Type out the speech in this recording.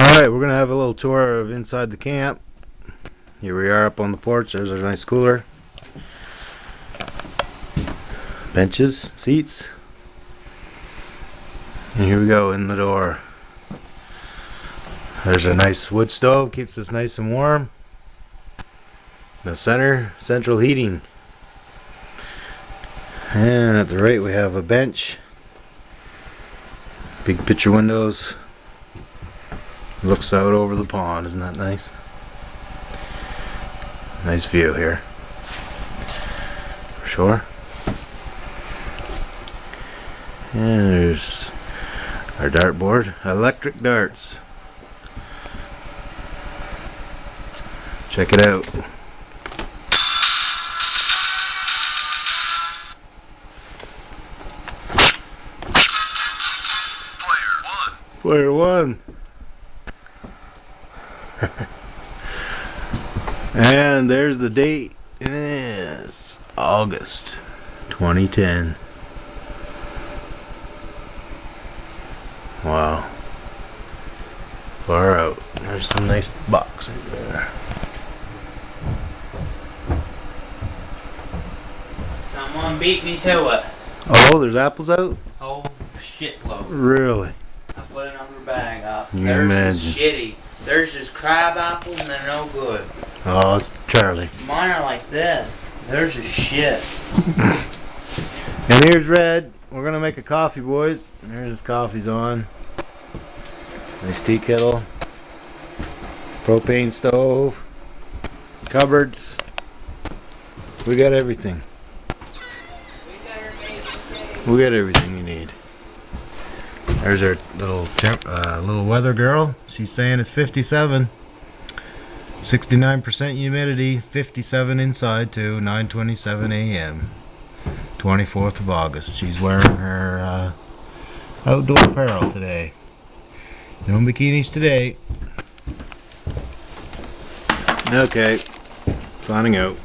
Alright, we're going to have a little tour of inside the camp. Here we are up on the porch. There's our nice cooler. Benches, seats. And here we go in the door. There's a nice wood stove, keeps us nice and warm. The central heating. And at the right we have a bench. Big picture windows. Looks out over the pond, isn't that nice? Nice view here. For sure. And there's our dartboard. Electric darts. Check it out. Player one. And there's the date. It is August 2010. Wow. Far out. There's some nice box right there. Someone beat me to it. Oh, there's apples out? Oh, shitload. Really? I put another bag up. You Theirs imagine. is shitty. Theirs is crab apples and they're no good. Oh, it's Charlie. Mine are like this. Theirs is shit. And here's Red. We're gonna make a coffee, boys. There's his coffee's on. Nice tea kettle. Propane stove. Cupboards. We got everything. We got everything you need. There's our little weather girl. She's saying it's 57. 69% humidity, 57 inside too, 9:27 a.m. 24th of August. She's wearing her outdoor apparel today. No bikinis today. Okay, signing out.